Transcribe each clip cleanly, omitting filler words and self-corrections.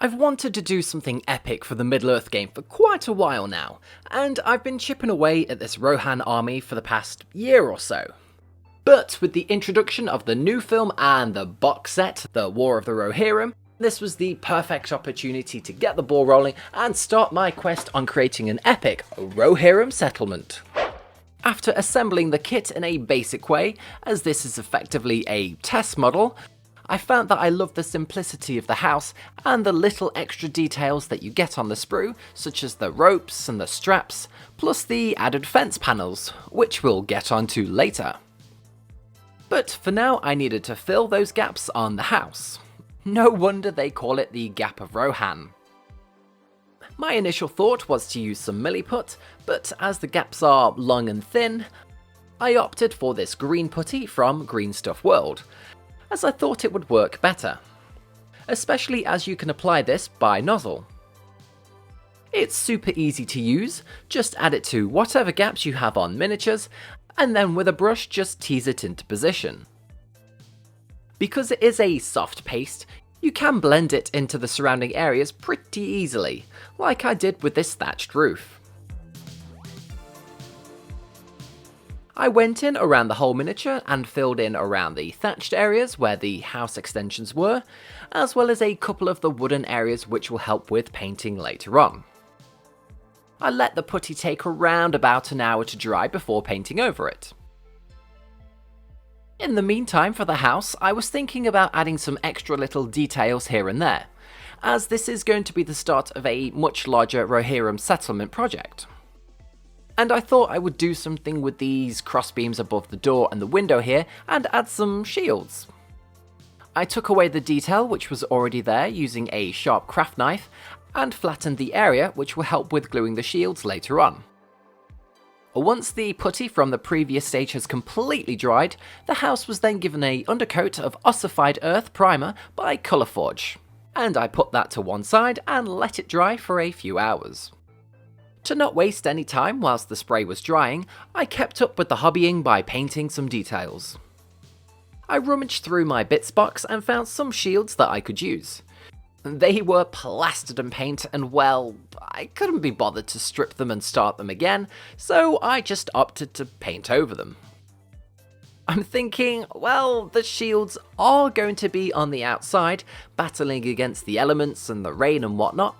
I've wanted to do something epic for the Middle-earth game for quite a while now, and I've been chipping away at this Rohan army for the past year or so. But with the introduction of the new film and the box set, The War of the Rohirrim, this was the perfect opportunity to get the ball rolling and start my quest on creating an epic Rohirrim settlement. After assembling the kit in a basic way, as this is effectively a test model, I found that I love the simplicity of the house and the little extra details that you get on the sprue, such as the ropes and the straps, plus the added fence panels, which we'll get onto later. But for now I needed to fill those gaps on the house. No wonder they call it the Gap of Rohan. My initial thought was to use some milliput, but as the gaps are long and thin, I opted for this green putty from Green Stuff World, as I thought it would work better, especially as you can apply this by nozzle. It's super easy to use, just add it to whatever gaps you have on miniatures, and then with a brush just tease it into position. Because it is a soft paste, you can blend it into the surrounding areas pretty easily, like I did with this thatched roof. I went in around the whole miniature and filled in around the thatched areas where the house extensions were, as well as a couple of the wooden areas which will help with painting later on. I let the putty take around about an hour to dry before painting over it. In the meantime for the house, I was thinking about adding some extra little details here and there, as this is going to be the start of a much larger Rohirrim settlement project. And I thought I would do something with these crossbeams above the door and the window here and add some shields. I took away the detail which was already there using a sharp craft knife and flattened the area which will help with gluing the shields later on. Once the putty from the previous stage has completely dried, the house was then given an undercoat of ossified earth primer by Colourforge, and I put that to one side and let it dry for a few hours. To not waste any time whilst the spray was drying, I kept up with the hobbying by painting some details. I rummaged through my bits box and found some shields that I could use. They were plastered in paint and well, I couldn't be bothered to strip them and start them again, so I just opted to paint over them. I'm thinking, well, the shields are going to be on the outside, battling against the elements and the rain and whatnot,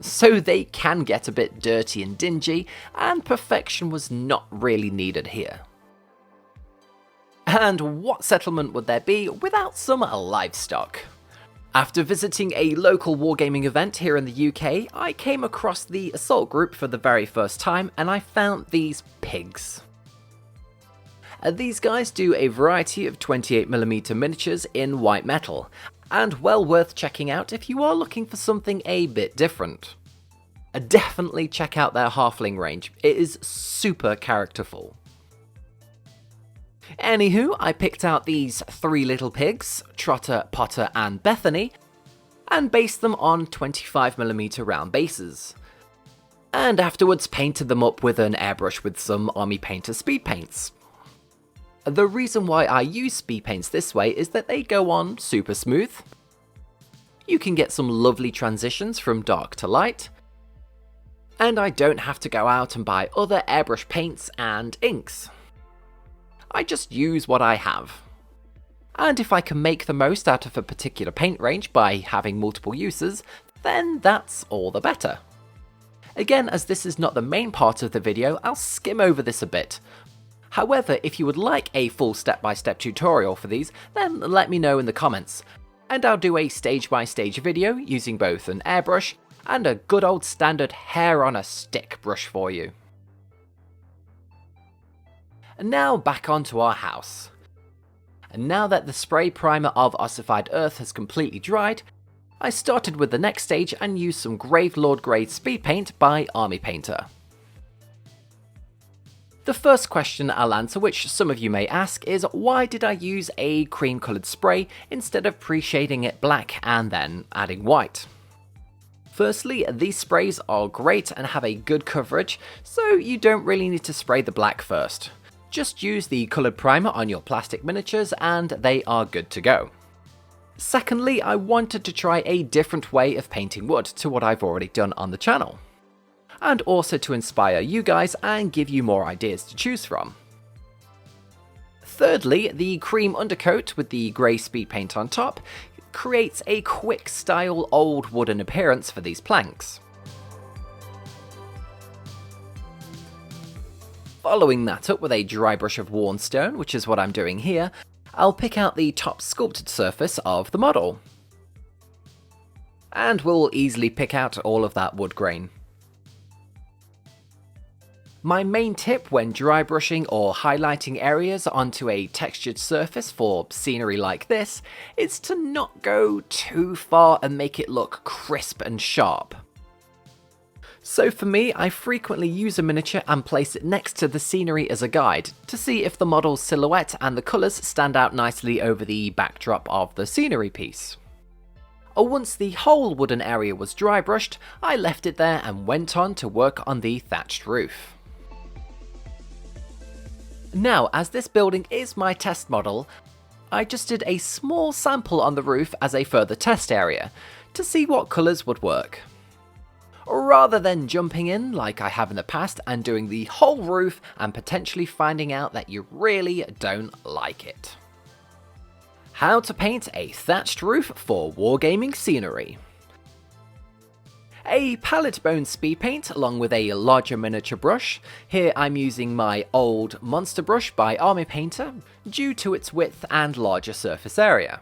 so they can get a bit dirty and dingy, and perfection was not really needed here. And what settlement would there be without some livestock? After visiting a local wargaming event here in the UK, I came across the Assault group for the very first time and I found these pigs. These guys do a variety of 28mm miniatures in white metal, and well worth checking out if you are looking for something a bit different. Definitely check out their halfling range, it is super characterful. Anywho, I picked out these three little pigs, Trotter, Potter and Bethany, and based them on 25mm round bases. And afterwards painted them up with an airbrush with some Army Painter speed paints. The reason why I use speed paints this way is that they go on super smooth. You can get some lovely transitions from dark to light, and I don't have to go out and buy other airbrush paints and inks. I just use what I have. And if I can make the most out of a particular paint range by having multiple uses, then that's all the better. Again, as this is not the main part of the video, I'll skim over this a bit. However, if you would like a full step-by-step tutorial for these, then let me know in the comments, and I'll do a stage-by-stage video using both an airbrush and a good old standard hair-on-a-stick brush for you. And now back onto our house. And now that the spray primer of ossified earth has completely dried, I started with the next stage and used some Gravelord grade speed paint by Army Painter. The first question I'll answer, which some of you may ask, is why did I use a cream coloured spray instead of pre-shading it black and then adding white? Firstly, these sprays are great and have a good coverage, so you don't really need to spray the black first. Just use the coloured primer on your plastic miniatures and they are good to go. Secondly, I wanted to try a different way of painting wood to what I've already done on the channel, and also to inspire you guys and give you more ideas to choose from. Thirdly, the cream undercoat with the grey speed paint on top creates a quick style old wooden appearance for these planks. Following that up with a dry brush of worn stone, which is what I'm doing here, I'll pick out the top sculpted surface of the model. And we'll easily pick out all of that wood grain. My main tip when dry brushing or highlighting areas onto a textured surface for scenery like this is to not go too far and make it look crisp and sharp. So for me, I frequently use a miniature and place it next to the scenery as a guide to see if the model's silhouette and the colours stand out nicely over the backdrop of the scenery piece. Once the whole wooden area was dry brushed, I left it there and went on to work on the thatched roof. Now, as this building is my test model, I just did a small sample on the roof as a further test area to see what colours would work, rather than jumping in like I have in the past and doing the whole roof and potentially finding out that you really don't like it. How to paint a thatched roof for wargaming scenery. A palette bone speed paint along with a larger miniature brush. Here I'm using my old monster brush by Army Painter due to its width and larger surface area.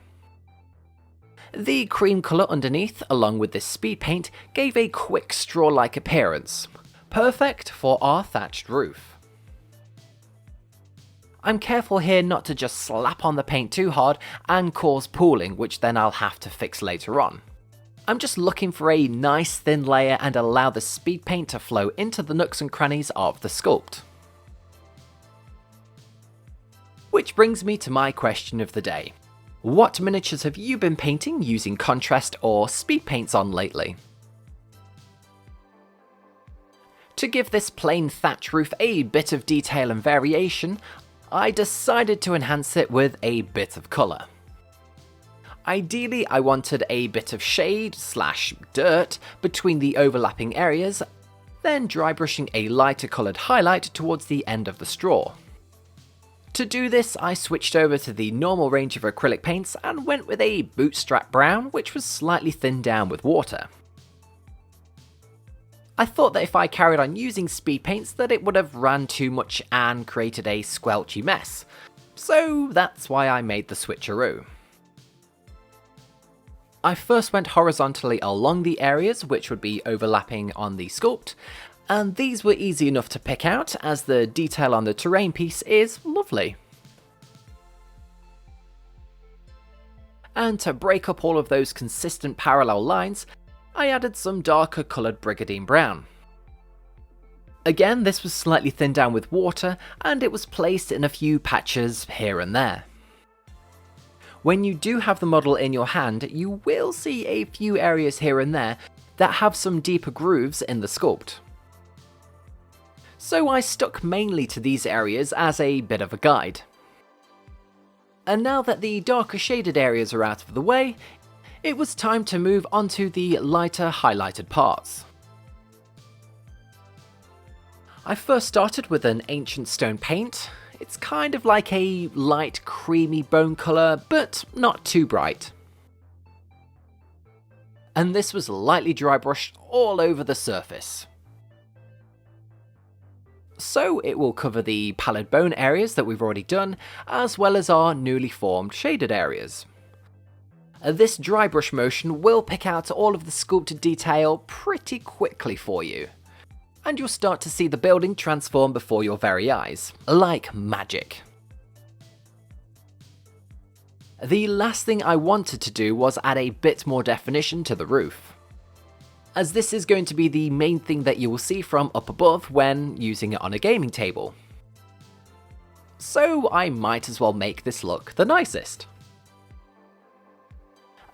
The cream colour underneath along with this speed paint gave a quick straw-like appearance, perfect for our thatched roof. I'm careful here not to just slap on the paint too hard and cause pooling, which then I'll have to fix later on. I'm just looking for a nice thin layer and allow the speed paint to flow into the nooks and crannies of the sculpt. Which brings me to my question of the day. What miniatures have you been painting using contrast or speed paints on lately? To give this plain thatch roof a bit of detail and variation, I decided to enhance it with a bit of colour. Ideally, I wanted a bit of shade/dirt between the overlapping areas, then dry brushing a lighter coloured highlight towards the end of the straw. To do this, I switched over to the normal range of acrylic paints and went with a bootstrap brown, which was slightly thinned down with water. I thought that if I carried on using speed paints that it would have ran too much and created a squelchy mess, so that's why I made the switcheroo. I first went horizontally along the areas which would be overlapping on the sculpt, and these were easy enough to pick out as the detail on the terrain piece is lovely. And to break up all of those consistent parallel lines, I added some darker coloured Brigadine Brown. Again, this was slightly thinned down with water and it was placed in a few patches here and there. When you do have the model in your hand, you will see a few areas here and there that have some deeper grooves in the sculpt. So I stuck mainly to these areas as a bit of a guide. And now that the darker shaded areas are out of the way, it was time to move on to the lighter highlighted parts. I first started with an ancient stone paint. It's kind of like a light creamy bone colour, but not too bright. And this was lightly dry brushed all over the surface. So it will cover the pallid bone areas that we've already done, as well as our newly formed shaded areas. This dry brush motion will pick out all of the sculpted detail pretty quickly for you, and you'll start to see the building transform before your very eyes, like magic. The last thing I wanted to do was add a bit more definition to the roof, as this is going to be the main thing that you will see from up above when using it on a gaming table. So I might as well make this look the nicest.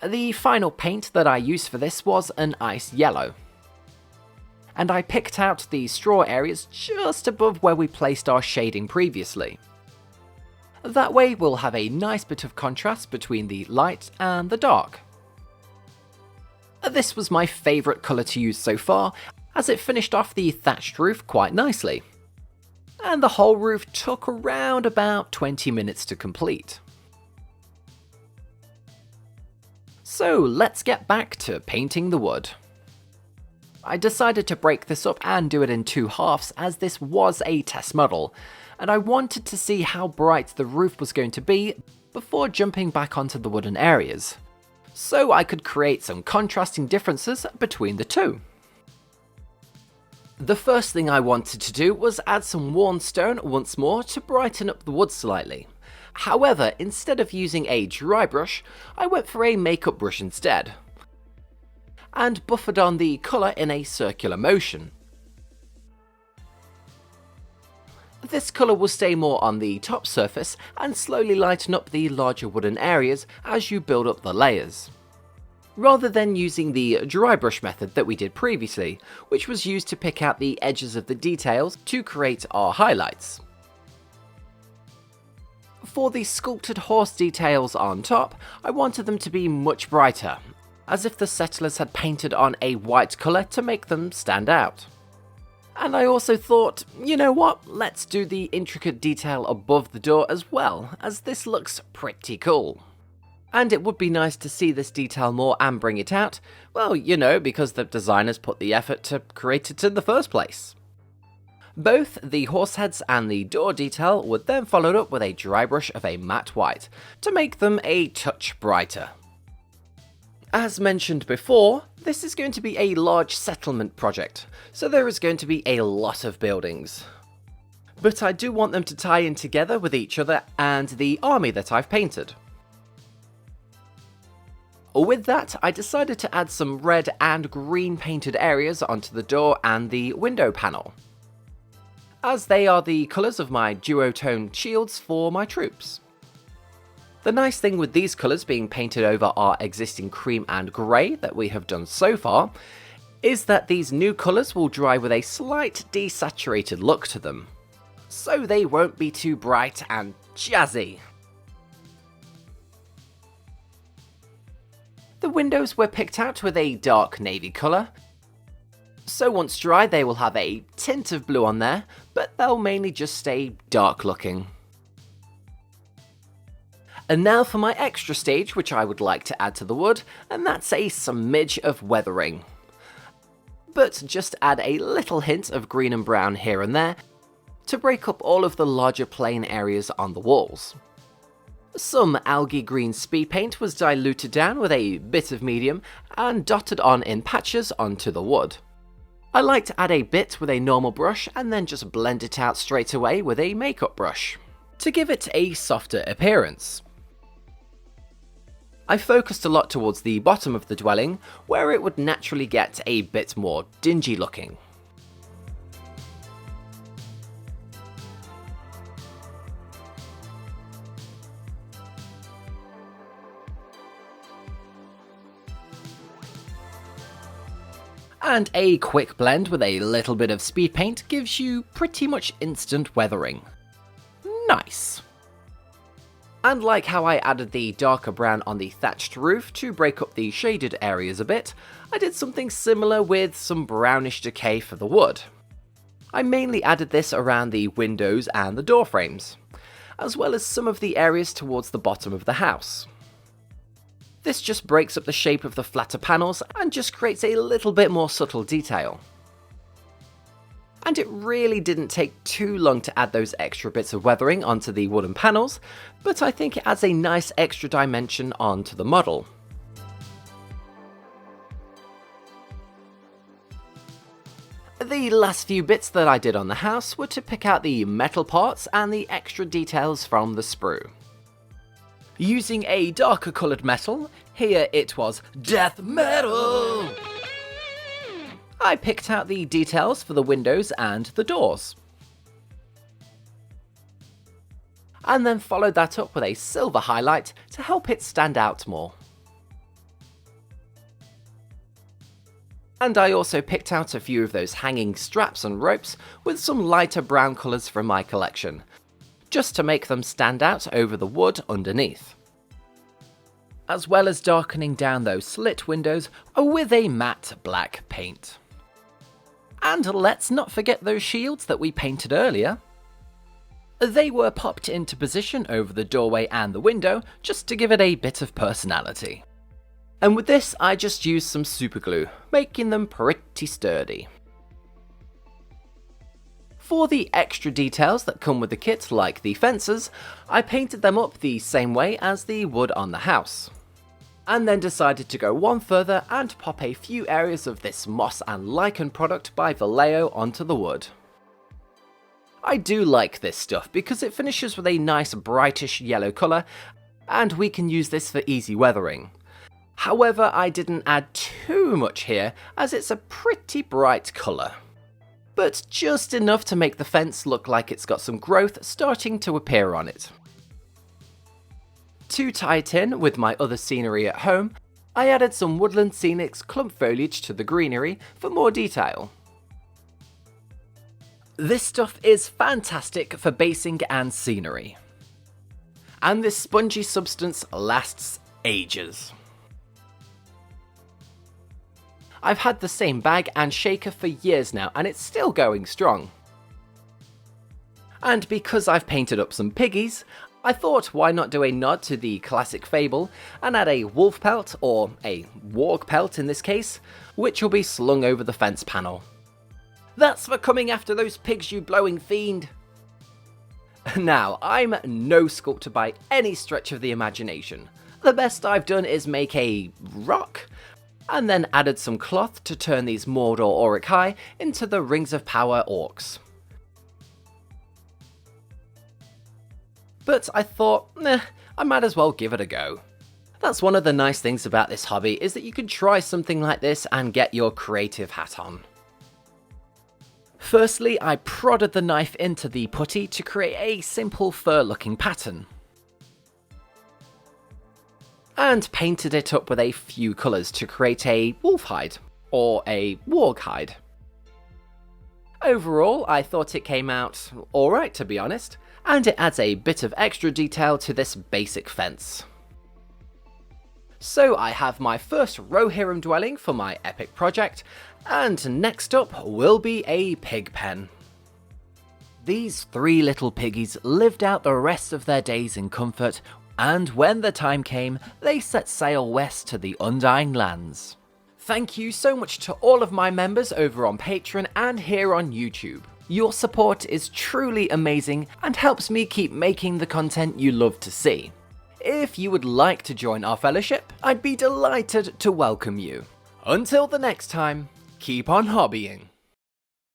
The final paint that I used for this was an ice yellow, and I picked out the straw areas just above where we placed our shading previously. That way we'll have a nice bit of contrast between the light and the dark. This was my favourite colour to use so far, as it finished off the thatched roof quite nicely. And the whole roof took around about 20 minutes to complete. So let's get back to painting the wood. I decided to break this up and do it in 2 halves, as this was a test model, and I wanted to see how bright the roof was going to be before jumping back onto the wooden areas, so I could create some contrasting differences between the two. The first thing I wanted to do was add some worn stone once more to brighten up the wood slightly. However, instead of using a dry brush, I went for a makeup brush instead, and buffered on the colour in a circular motion. This colour will stay more on the top surface and slowly lighten up the larger wooden areas as you build up the layers, rather than using the dry brush method that we did previously, which was used to pick out the edges of the details to create our highlights. For the sculpted horse details on top, I wanted them to be much brighter, as if the settlers had painted on a white colour to make them stand out. And I also thought, you know what, let's do the intricate detail above the door as well, as this looks pretty cool. And it would be nice to see this detail more and bring it out, well, you know, because the designers put the effort to create it in the first place. Both the horse heads and the door detail were then followed up with a dry brush of a matte white, to make them a touch brighter. As mentioned before, this is going to be a large settlement project, so there is going to be a lot of buildings. But I do want them to tie in together with each other and the army that I've painted. With that, I decided to add some red and green painted areas onto the door and the window panel, as they are the colours of my duotone shields for my troops. The nice thing with these colours being painted over our existing cream and grey that we have done so far, is that these new colours will dry with a slight desaturated look to them, so they won't be too bright and jazzy. The windows were picked out with a dark navy colour, so once dry they will have a tint of blue on there, but they'll mainly just stay dark looking. And now for my extra stage which I would like to add to the wood, and that's a smidge of weathering. But just add a little hint of green and brown here and there, to break up all of the larger plain areas on the walls. Some algae green speed paint was diluted down with a bit of medium and dotted on in patches onto the wood. I like to add a bit with a normal brush and then just blend it out straight away with a makeup brush, to give it a softer appearance. I focused a lot towards the bottom of the dwelling, where it would naturally get a bit more dingy looking. And a quick blend with a little bit of speed paint gives you pretty much instant weathering. Nice. And like how I added the darker brown on the thatched roof to break up the shaded areas a bit, I did something similar with some brownish decay for the wood. I mainly added this around the windows and the door frames, as well as some of the areas towards the bottom of the house. This just breaks up the shape of the flatter panels and just creates a little bit more subtle detail. And it really didn't take too long to add those extra bits of weathering onto the wooden panels, but I think it adds a nice extra dimension onto the model. The last few bits that I did on the house were to pick out the metal parts and the extra details from the sprue. Using a darker coloured metal, here it was death metal, I picked out the details for the windows and the doors. And then followed that up with a silver highlight to help it stand out more. And I also picked out a few of those hanging straps and ropes with some lighter brown colours from my collection, just to make them stand out over the wood underneath, as well as darkening down those slit windows with a matte black paint. And let's not forget those shields that we painted earlier. They were popped into position over the doorway and the window just to give it a bit of personality. And with this I just used some super glue, making them pretty sturdy. For the extra details that come with the kit, like the fences, I painted them up the same way as the wood on the house, and then decided to go one further and pop a few areas of this moss and lichen product by Vallejo onto the wood. I do like this stuff because it finishes with a nice brightish yellow colour, and we can use this for easy weathering. However, I didn't add too much here as it's a pretty bright colour, but just enough to make the fence look like it's got some growth starting to appear on it. To tie it in with my other scenery at home, I added some Woodland Scenics clump foliage to the greenery for more detail. This stuff is fantastic for basing and scenery, and this spongy substance lasts ages. I've had the same bag and shaker for years now and it's still going strong. And because I've painted up some piggies, I thought why not do a nod to the classic fable and add a wolf pelt, or a warg pelt in this case, which will be slung over the fence panel. That's for coming after those pigs, you blowing fiend! Now, I'm no sculptor by any stretch of the imagination. The best I've done is make a rock, and then added some cloth to turn these Mordor Uruk-hai into the Rings of Power orcs. But I thought, I might as well give it a go. That's one of the nice things about this hobby, is that you can try something like this and get your creative hat on. Firstly, I prodded the knife into the putty to create a simple fur-looking pattern, and painted it up with a few colours to create a wolf hide, or a warg hide. Overall, I thought it came out alright, to be honest, and it adds a bit of extra detail to this basic fence. So I have my first Rohirrim dwelling for my epic project, and next up will be a pig pen. These 3 little piggies lived out the rest of their days in comfort, and when the time came, they set sail west to the Undying Lands. Thank you so much to all of my members over on Patreon and here on YouTube. Your support is truly amazing and helps me keep making the content you love to see. If you would like to join our fellowship, I'd be delighted to welcome you. Until the next time, keep on hobbying.